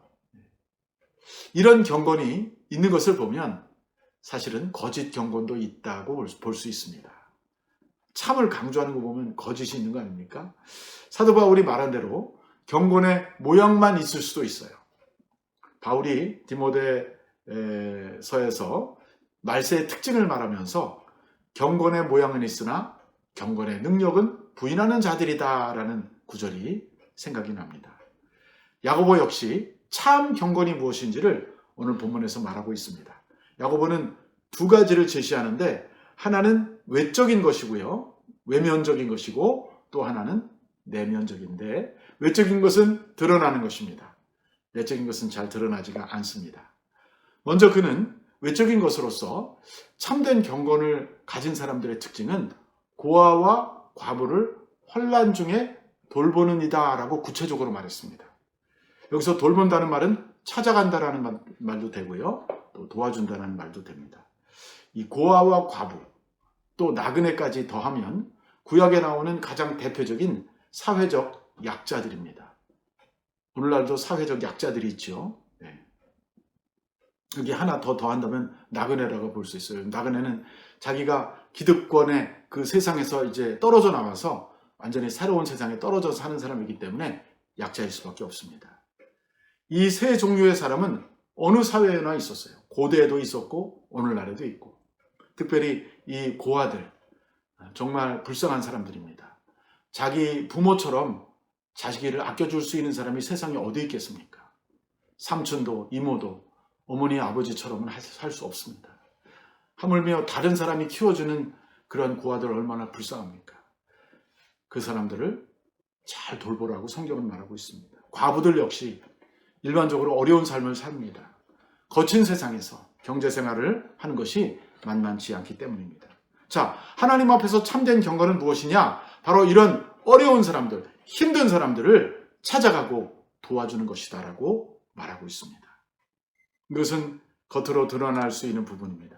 이런 경건이 있는 것을 보면 사실은 거짓 경건도 있다고 볼 수 있습니다. 참을 강조하는 거 보면 거짓이 있는 거 아닙니까? 사도 바울이 말한 대로 경건의 모양만 있을 수도 있어요. 바울이 디모데서에서 말세의 특징을 말하면서 경건의 모양은 있으나 경건의 능력은 부인하는 자들이다 라는 구절이 생각이 납니다. 야고보 역시 참 경건이 무엇인지를 오늘 본문에서 말하고 있습니다. 야고보는 두 가지를 제시하는데 하나는 외적인 것이고요. 외면적인 것이고 또 하나는 내면적인데 외적인 것은 드러나는 것입니다. 내적인 것은 잘 드러나지가 않습니다. 먼저 그는 외적인 것으로서 참된 경건을 가진 사람들의 특징은 고아와 과부를 환난 중에 돌보는 이다 라고 구체적으로 말했습니다. 여기서 돌본다는 말은 찾아간다라는 말도 되고요. 또 도와준다는 말도 됩니다. 이 고아와 과부, 또 나그네까지 더하면 구약에 나오는 가장 대표적인 사회적 약자들입니다. 오늘날도 사회적 약자들이 있죠. 네. 여기 하나 더 더한다면 나그네라고 볼 수 있어요. 나그네는 자기가 기득권의 그 세상에서 이제 떨어져 나와서 완전히 새로운 세상에 떨어져 사는 사람이기 때문에 약자일 수밖에 없습니다. 이 세 종류의 사람은 어느 사회에나 있었어요. 고대에도 있었고 오늘날에도 있고, 특별히 이 고아들, 정말 불쌍한 사람들입니다. 자기 부모처럼 자식을 아껴줄 수 있는 사람이 세상에 어디 있겠습니까? 삼촌도 이모도 어머니 아버지처럼은 살 수 없습니다. 하물며 다른 사람이 키워주는 그런 고아들 얼마나 불쌍합니까? 그 사람들을 잘 돌보라고 성경은 말하고 있습니다. 과부들 역시 일반적으로 어려운 삶을 삽니다. 거친 세상에서 경제생활을 하는 것이 만만치 않기 때문입니다. 자, 하나님 앞에서 참된 경건은 무엇이냐? 바로 이런 어려운 사람들, 힘든 사람들을 찾아가고 도와주는 것이다라고 말하고 있습니다. 이것은 겉으로 드러날 수 있는 부분입니다.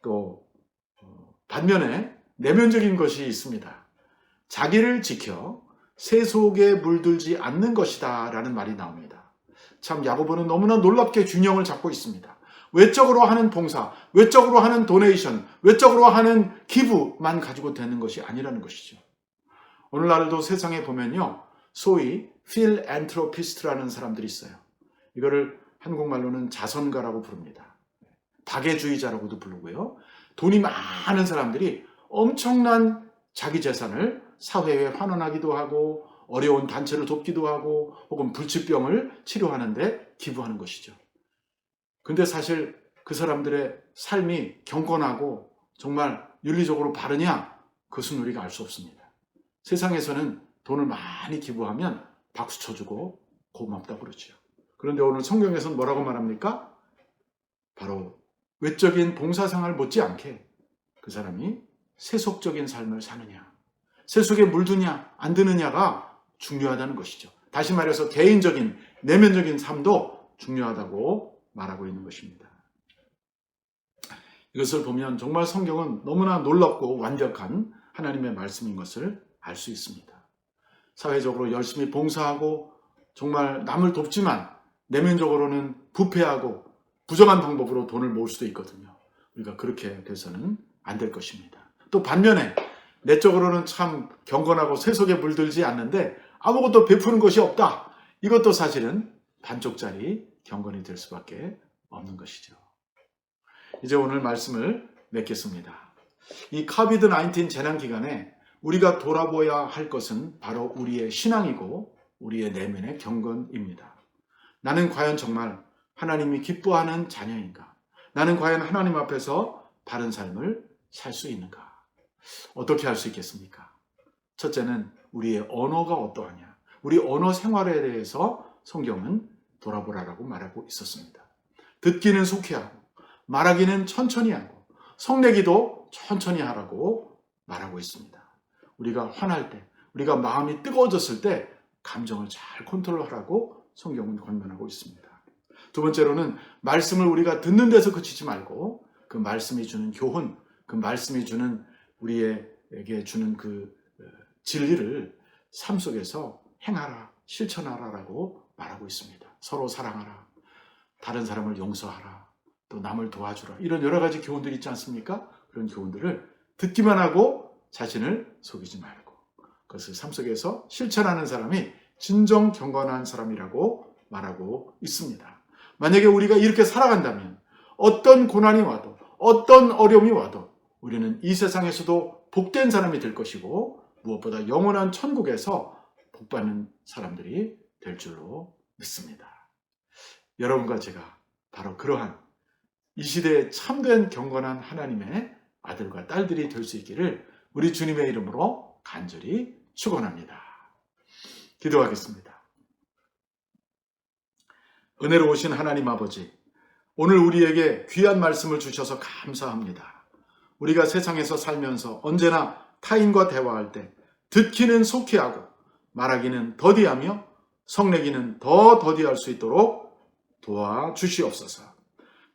또 반면에 내면적인 것이 있습니다. 자기를 지켜 세속에 물들지 않는 것이다 라는 말이 나옵니다. 참 야고보는 너무나 놀랍게 균형을 잡고 있습니다. 외적으로 하는 봉사, 외적으로 하는 도네이션, 외적으로 하는 기부만 가지고 되는 것이 아니라는 것이죠. 오늘날도 세상에 보면요, 소위 필앤트로피스트라는 사람들이 있어요. 이거를 한국말로는 자선가라고 부릅니다. 다계주의자라고도 부르고요. 돈이 많은 사람들이 엄청난 자기 재산을 사회에 환원하기도 하고 어려운 단체를 돕기도 하고 혹은 불치병을 치료하는데 기부하는 것이죠. 근데 사실 그 사람들의 삶이 경건하고 정말 윤리적으로 바르냐? 그것은 우리가 알 수 없습니다. 세상에서는 돈을 많이 기부하면 박수 쳐주고 고맙다고 그러죠. 그런데 오늘 성경에서는 뭐라고 말합니까? 바로 외적인 봉사생활 못지않게 그 사람이 세속적인 삶을 사느냐, 세속에 물드냐 안 드느냐가 중요하다는 것이죠. 다시 말해서 개인적인 내면적인 삶도 중요하다고 말하고 있는 것입니다. 이것을 보면 정말 성경은 너무나 놀랍고 완벽한 하나님의 말씀인 것을 알 수 있습니다. 사회적으로 열심히 봉사하고 정말 남을 돕지만 내면적으로는 부패하고 부정한 방법으로 돈을 모을 수도 있거든요. 우리가 그렇게 돼서는 안 될 것입니다. 또 반면에 내적으로는 참 경건하고 세속에 물들지 않는데 아무것도 베푸는 것이 없다. 이것도 사실은 반쪽짜리 경건이 될 수밖에 없는 것이죠. 이제 오늘 말씀을 맺겠습니다. 이 코비드-19 재난 기간에 우리가 돌아보아야 할 것은 바로 우리의 신앙이고 우리의 내면의 경건입니다. 나는 과연 정말 하나님이 기뻐하는 자녀인가? 나는 과연 하나님 앞에서 바른 삶을 살 수 있는가? 어떻게 할 수 있겠습니까? 첫째는 우리의 언어가 어떠하냐? 우리 언어 생활에 대해서 성경은 돌아보라라고 말하고 있었습니다. 듣기는 속히 하고 말하기는 천천히 하고 성내기도 천천히 하라고 말하고 있습니다. 우리가 화날 때, 우리가 마음이 뜨거워졌을 때 감정을 잘 컨트롤하라고 성경은 권면하고 있습니다. 두 번째로는 말씀을 우리가 듣는 데서 그치지 말고 그 말씀이 주는 교훈, 그 말씀이 주는 우리에게 주는 그 진리를 삶 속에서 행하라, 실천하라라고 말하고 있습니다. 서로 사랑하라, 다른 사람을 용서하라, 또 남을 도와주라, 이런 여러 가지 교훈들이 있지 않습니까? 그런 교훈들을 듣기만 하고 자신을 속이지 말고 그것을 삶 속에서 실천하는 사람이 진정 경건한 사람이라고 말하고 있습니다. 만약에 우리가 이렇게 살아간다면 어떤 고난이 와도 어떤 어려움이 와도 우리는 이 세상에서도 복된 사람이 될 것이고 무엇보다 영원한 천국에서 복받는 사람들이 될 줄로 믿습니다. 여러분과 제가 바로 그러한 이 시대에 참된 경건한 하나님의 아들과 딸들이 될 수 있기를 우리 주님의 이름으로 간절히 축원합니다. 기도하겠습니다. 은혜로우신 하나님 아버지, 오늘 우리에게 귀한 말씀을 주셔서 감사합니다. 우리가 세상에서 살면서 언제나 타인과 대화할 때 듣기는 속히 하고 말하기는 더디하며 성내기는 더 더디할 수 있도록 도와주시옵소서.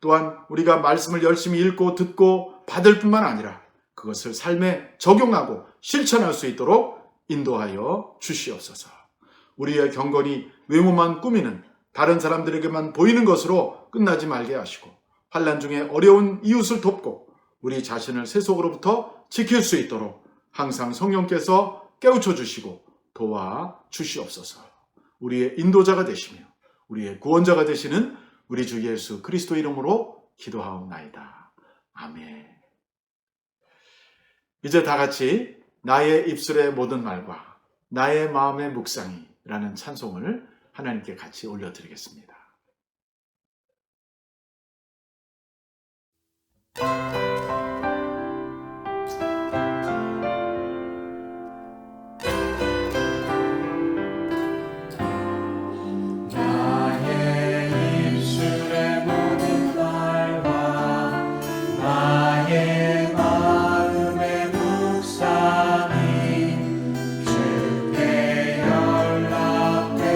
또한 우리가 말씀을 열심히 읽고 듣고 받을 뿐만 아니라 그것을 삶에 적용하고 실천할 수 있도록 인도하여 주시옵소서. 우리의 경건이 외모만 꾸미는 다른 사람들에게만 보이는 것으로 끝나지 말게 하시고 환난 중에 어려운 이웃을 돕고 우리 자신을 세속으로부터 지킬 수 있도록 항상 성령께서 깨우쳐 주시고 도와주시옵소서. 우리의 인도자가 되시며 우리의 구원자가 되시는 우리 주 예수 그리스도 이름으로 기도하옵나이다. 아멘. 이제 다 같이 나의 입술의 모든 말과 나의 마음의 묵상이라는 찬송을 하나님께 같이 올려드리겠습니다. 나의 입술의 모든 말과 나의 마음의 묵상이 주께 연락되기를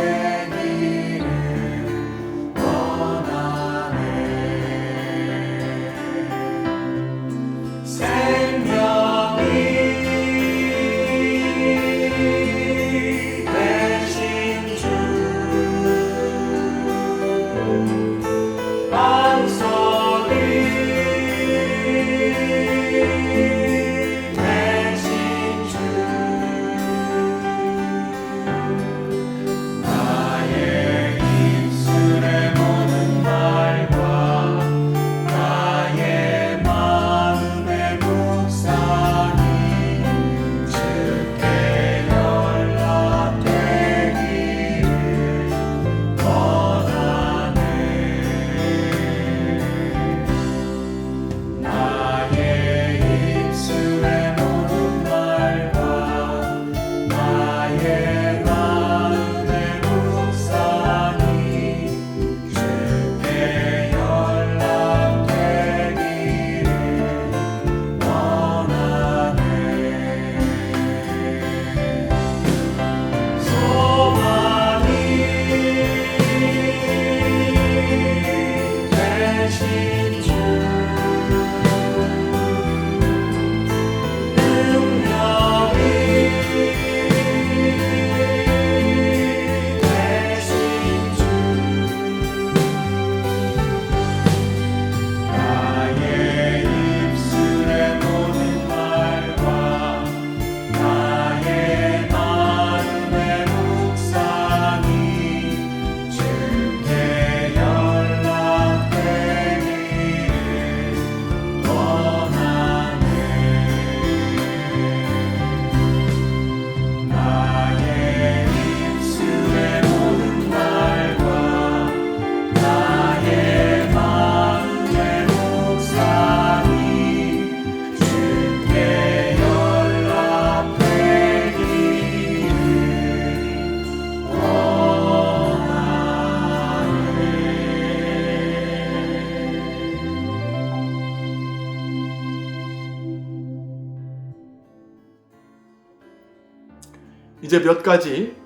이제 몇 가지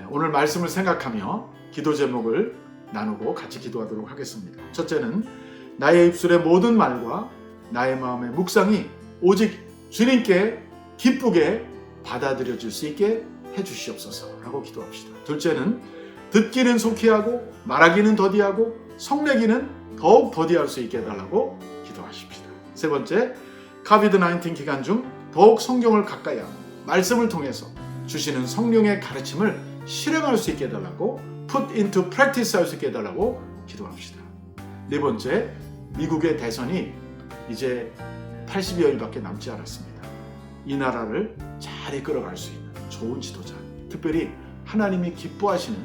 오늘 말씀을 생각하며 기도 제목을 나누고 같이 기도하도록 하겠습니다. 첫째는 나의 입술의 모든 말과 나의 마음의 묵상이 오직 주님께 기쁘게 받아들여질 수 있게 해주시옵소서 라고 기도합시다. 둘째는 듣기는 속히 하고 말하기는 더디하고 성내기는 더욱 더디할 수 있게 해달라고 기도하십시다. 세 번째, 코비드-19 기간 중 더욱 성경을 가까이 하고 말씀을 통해서 주시는 성령의 가르침을 실행할 수 있게 해달라고 put into practice 할 수 있게 해달라고 기도합시다. 네 번째, 미국의 대선이 이제 80여일밖에 남지 않았습니다. 이 나라를 잘 이끌어갈 수 있는 좋은 지도자, 특별히 하나님이 기뻐하시는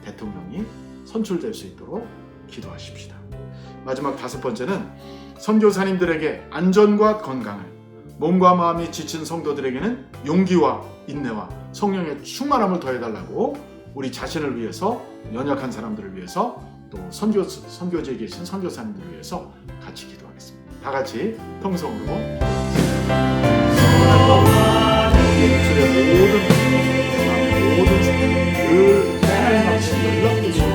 대통령이 선출될 수 있도록 기도하십시다. 마지막 다섯 번째는 선교사님들에게 안전과 건강을, 몸과 마음이 지친 성도들에게는 용기와 인내와 성령의 충만함을 더해달라고 우리 자신을 위해서, 연약한 사람들을 위해서, 또 선교지에 계신 선교사님들을 위해서 같이 기도하겠습니다. 다 같이 통성으로 입술의 모든 늘 하나님 앞에 연락되시고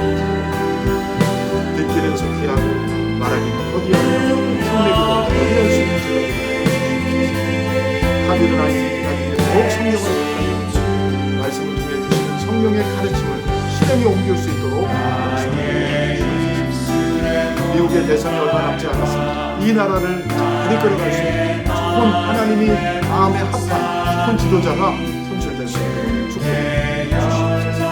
듣기는 속히 하고 말하기는 더디하며 성내기도 더디할 수 있는 코비드-19 더욱 성령을 가까이 말씀을 통해 주시는 성령의 가르침을 실행에 옮길 수 있도록 미국의 대선이 얼마 남지 않았습니다. 이 나라를 잘 이끌어갈 수 있는 좋은 하나님이 마음에 합한 좋은 지도자가 선출될 수 있도록 축복해 주시옵소서.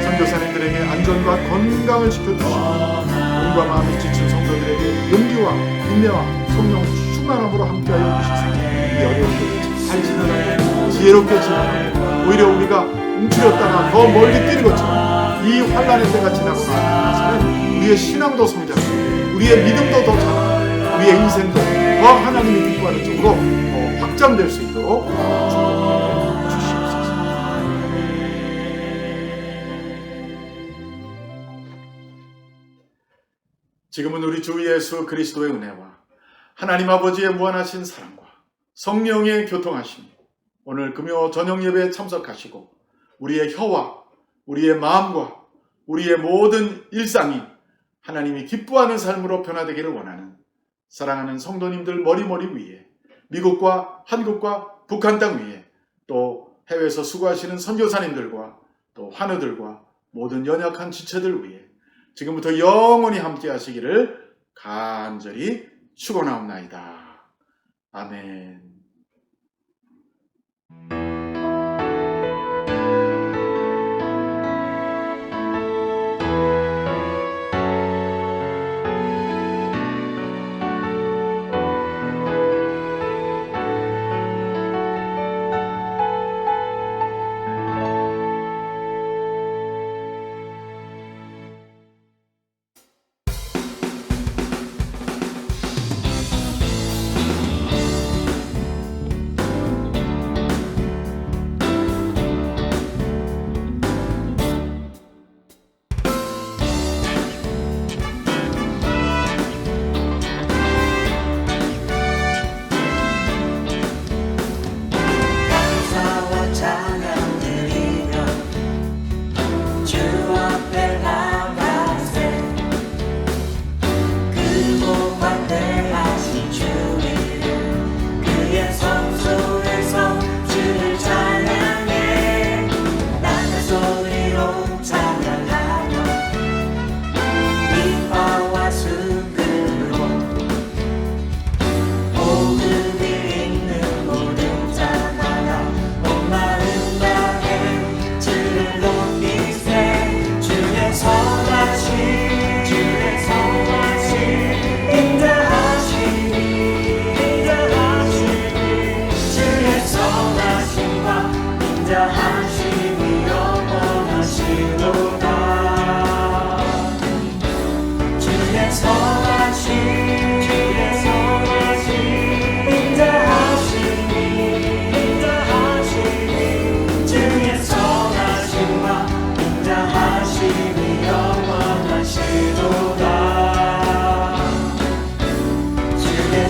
선교사님들에게 안전과 건강을 지켜주시고 몸과 마음이 지친 성도들에게 용기와 인내와 성령 충만함으로 함께하여 주시옵소서. 이 어려운 때를 잘 지나가고 지혜롭게 지나가고 오히려 우리가 움츠렸다가 더 멀리 뛰는 것처럼 이 환난의 때가 지나고 나서는 우리의 신앙도 성장하고 우리의 믿음도 더 자라고 우리의 인생도 더 하나님이 기뻐하는 쪽으로 더 확장될 수 있도록 축복해 주시옵소서. 지금은 우리 주 예수 그리스도의 은혜와 하나님 아버지의 무한하신 사랑과 성령의 교통하심이 오늘 금요 저녁 예배에 참석하시고 우리의 혀와 우리의 마음과 우리의 모든 일상이 하나님이 기뻐하는 삶으로 변화되기를 원하는 사랑하는 성도님들 머리머리 위에, 미국과 한국과 북한 땅 위에, 또 해외에서 수고하시는 선교사님들과 또 환우들과 모든 연약한 지체들 위에 지금부터 영원히 함께 하시기를 간절히 축원하옵나이다. 아멘.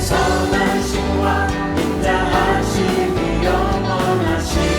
선하심과 인자하심이 영원하시도다.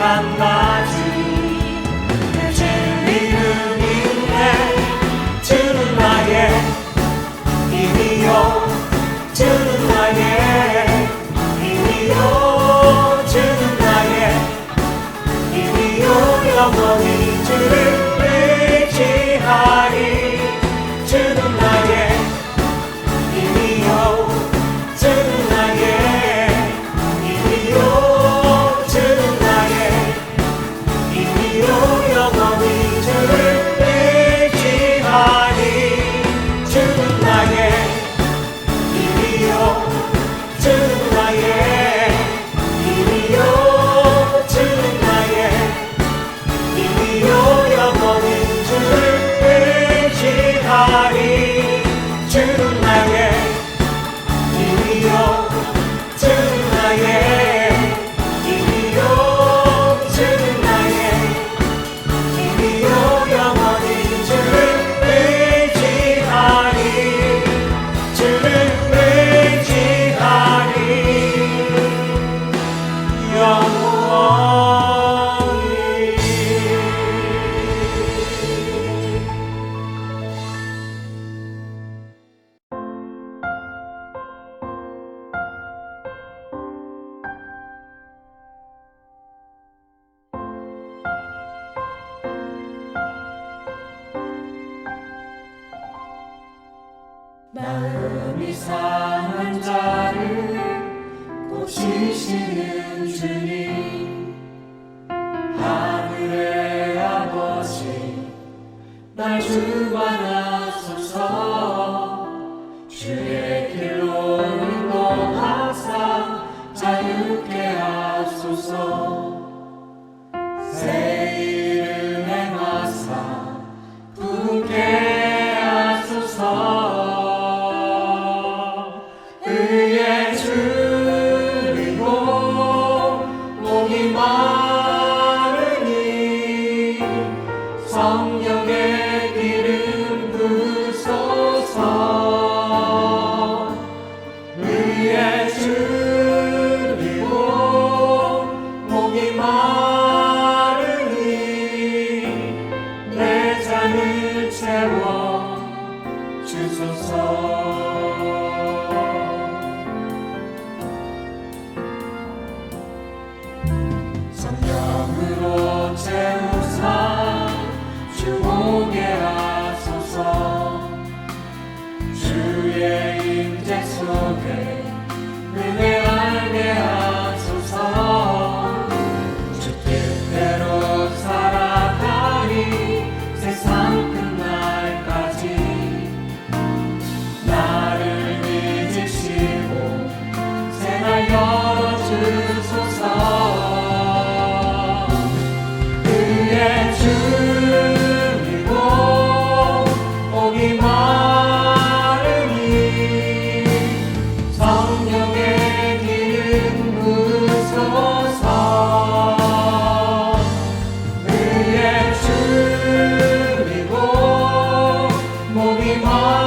한 가지 내 진리는 있네. 주는 나의 힘이요, 주는 나의 힘이요, 주는 나의 힘이요. 영원히 주를 의지하리. 주는 나의 마음이 상한 자를 고치시는 주님, 하늘의 아버지 날 주관하소서. 주의 길로 인도하사 자유케 하소서. 새 일을 행하사 부흥케 하소서. 의에 줄이고 목이 마르니 성령의 기름 부소서. 의에 줄이고 목이 마르니 내 잔을 채워 주소서. 성령으로 채우사 주 오게 하소서. 주의 임재 속에 은혜 알게 하소서. 주 뜻대로 살아가니 세상 끝날까지 나를 믿으시고 새날 열어주소서. 의에 줄이고 목이 마르니 성령의 기름 부소서. 의에 줄이고 목이 마르니